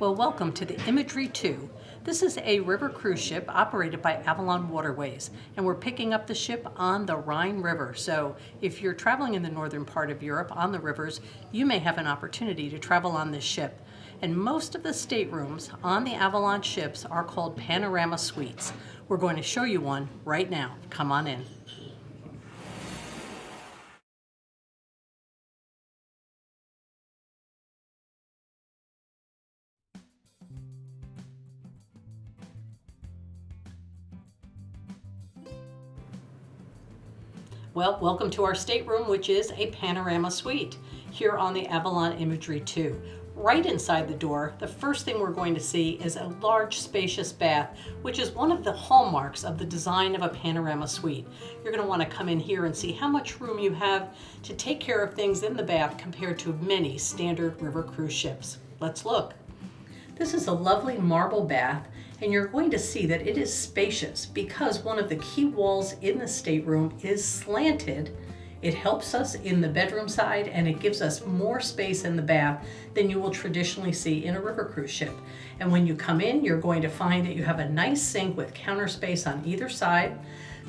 Well, welcome to the Imagery 2. This is a river cruise ship operated by Avalon Waterways, and we're picking up the ship on the Rhine River. So if you're traveling in the northern part of Europe on the rivers, you may have an opportunity to travel on this ship. And most of the staterooms on the Avalon ships are called Panorama Suites. We're going to show you one right now. Come on in. Well, welcome to our stateroom, which is a panorama suite here on the Avalon Imagery 2. Right inside the door, the first thing we're going to see is a large, spacious bath, which is one of the hallmarks of the design of a panorama suite. You're going to want to come in here and see how much room you have to take care of things in the bath compared to many standard river cruise ships. Let's look. This is a lovely marble bath, and you're going to see that it is spacious because one of the key walls in the stateroom is slanted. It helps us in the bedroom side, and it gives us more space in the bath than you will traditionally see in a river cruise ship. And when you come in, you're going to find that you have a nice sink with counter space on either side,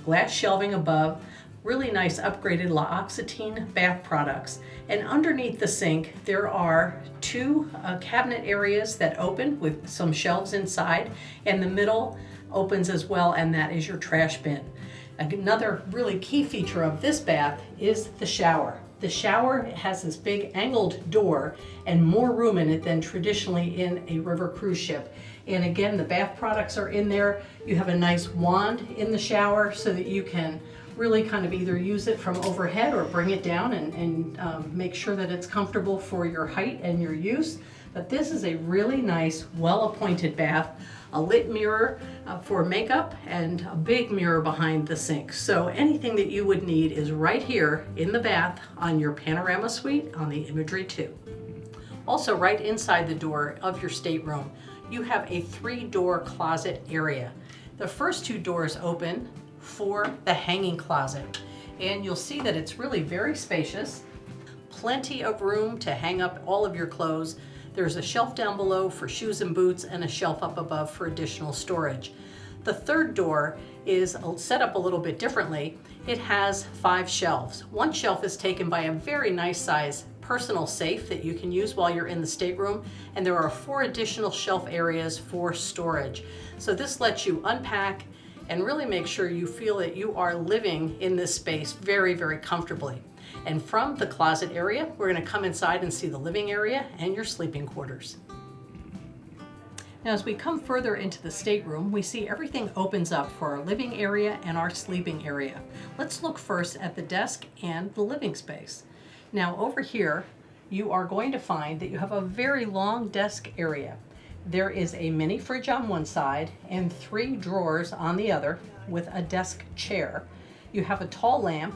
glass shelving above, really nice upgraded L'Occitane bath products. And underneath the sink, there are two cabinet areas that open with some shelves inside, and the middle opens as well, and that is your trash bin. Another really key feature of this bath is the shower. The shower has this big angled door and more room in it than traditionally in a river cruise ship. And again, the bath products are in there. You have a nice wand in the shower so that you can really kind of either use it from overhead or bring it down and make sure that it's comfortable for your height and your use. But this is a really nice, well-appointed bath, a lit mirror for makeup, and a big mirror behind the sink. So anything that you would need is right here in the bath on your panorama suite on the Imagery 2. Also, right inside the door of your stateroom, you have a 3-door closet area. The first 2 doors open for the hanging closet, and you'll see that it's really very spacious, plenty of room to hang up all of your clothes. There's a shelf down below for shoes and boots and a shelf up above for additional storage. The 3rd door is set up a little bit differently. It has 5 shelves. One shelf is taken by a very nice size personal safe that you can use while you're in the stateroom, and there are 4 additional shelf areas for storage. So this lets you unpack and really make sure you feel that you are living in this space very, very comfortably. And from the closet area, we're going to come inside and see the living area and your sleeping quarters. Now, as we come further into the stateroom, we see everything opens up for our living area and our sleeping area. Let's look first at the desk and the living space. Now, over here, you are going to find that you have a very long desk area. There is a mini fridge on one side and 3 drawers on the other with a desk chair. You have a tall lamp,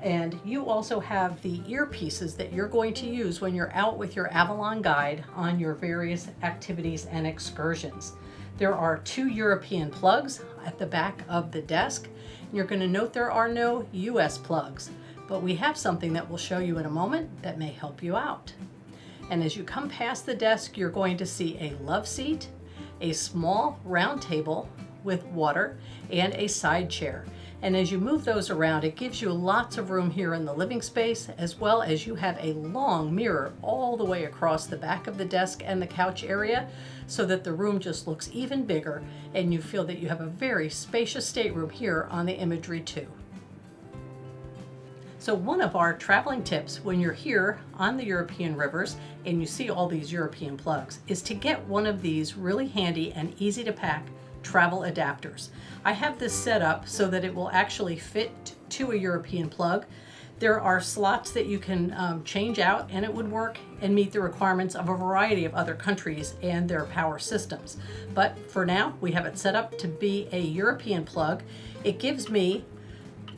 and you also have the earpieces that you're going to use when you're out with your Avalon guide on your various activities and excursions. There are 2 European plugs at the back of the desk. You're going to note there are no US plugs, but we have something that we'll show you in a moment that may help you out. And as you come past the desk, you're going to see a love seat, a small round table with water, and a side chair. And as you move those around, it gives you lots of room here in the living space, as well as you have a long mirror all the way across the back of the desk and the couch area, so that the room just looks even bigger, and you feel that you have a very spacious stateroom here on the Imagery 2. So one of our traveling tips when you're here on the European rivers and you see all these European plugs is to get one of these really handy and easy to pack travel adapters. I have this set up so that it will actually fit to a European plug. There are slots that you can change out, and it would work and meet the requirements of a variety of other countries and their power systems. But for now, we have it set up to be a European plug. It gives me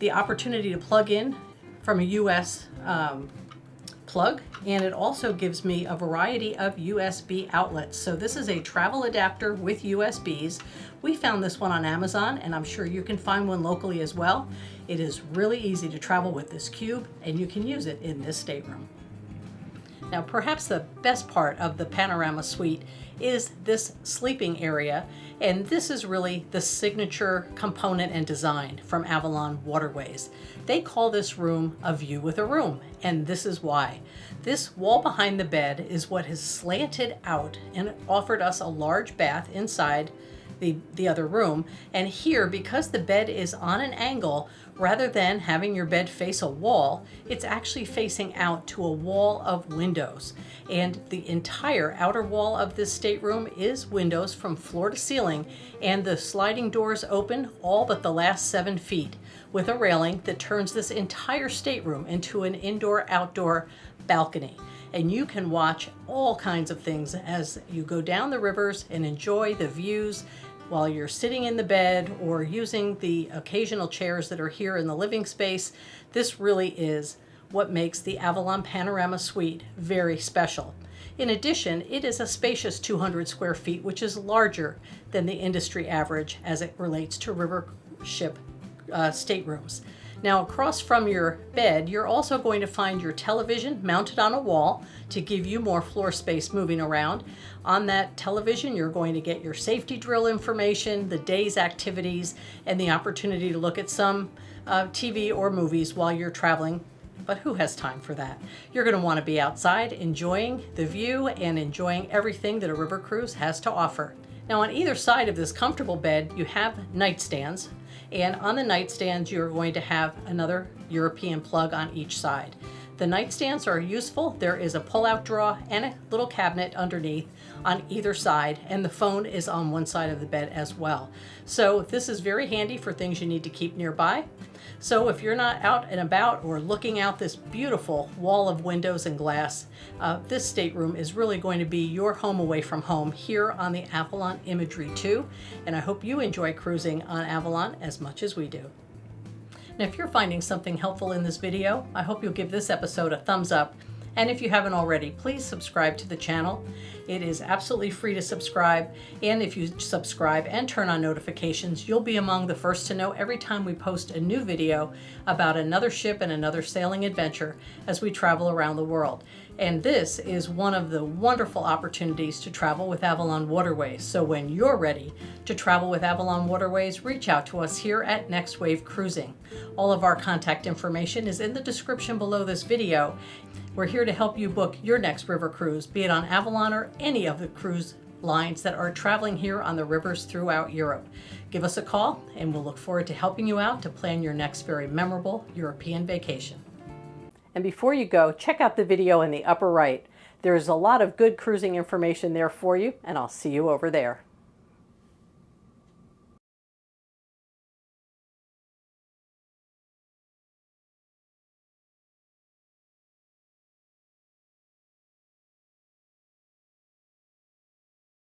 the opportunity to plug in from a US plug, and it also gives me a variety of USB outlets. So this is a travel adapter with USBs. We found this one on Amazon, and I'm sure you can find one locally as well. It is really easy to travel with this cube, and you can use it in this stateroom. Now, perhaps the best part of the Panorama Suite is this sleeping area, and this is really the signature component and design from Avalon Waterways. They call this room a view with a room, and this is why. This wall behind the bed is what has slanted out and offered us a large bath inside the other room. And here, because the bed is on an angle, rather than having your bed face a wall, it's actually facing out to a wall of windows. And the entire outer wall of this stateroom is windows from floor to ceiling, and the sliding doors open all but the last 7 feet, with a railing that turns this entire stateroom into an indoor-outdoor balcony. And you can watch all kinds of things as you go down the rivers and enjoy the views while you're sitting in the bed or using the occasional chairs that are here in the living space. This really is what makes the Avalon Panorama Suite very special. In addition, it is a spacious 200 square feet, which is larger than the industry average as it relates to river ship staterooms. Now, across from your bed, you're also going to find your television mounted on a wall to give you more floor space moving around. On that television, you're going to get your safety drill information, the day's activities, and the opportunity to look at some TV or movies while you're traveling. But who has time for that? You're going to want to be outside enjoying the view and enjoying everything that a river cruise has to offer. Now, on either side of this comfortable bed, you have nightstands. And on the nightstands, you're going to have another European plug on each side. The nightstands are useful. There is a pull-out drawer and a little cabinet underneath on either side, and the phone is on one side of the bed as well. So this is very handy for things you need to keep nearby. So if you're not out and about or looking out this beautiful wall of windows and glass, this stateroom is really going to be your home away from home here on the Avalon Imagery 2. And I hope you enjoy cruising on Avalon as much as we do. Now, if you're finding something helpful in this video, I hope you'll give this episode a thumbs up. And if you haven't already, please subscribe to the channel. It is absolutely free to subscribe. And if you subscribe and turn on notifications, you'll be among the first to know every time we post a new video about another ship and another sailing adventure as we travel around the world. And this is one of the wonderful opportunities to travel with Avalon Waterways. So when you're ready to travel with Avalon Waterways, reach out to us here at Next Wave Cruising. All of our contact information is in the description below this video. We're here to help you book your next river cruise, be it on Avalon or any of the cruise lines that are traveling here on the rivers throughout Europe. Give us a call and we'll look forward to helping you out to plan your next very memorable European vacation. And before you go, check out the video in the upper right. There's a lot of good cruising information there for you, and I'll see you over there.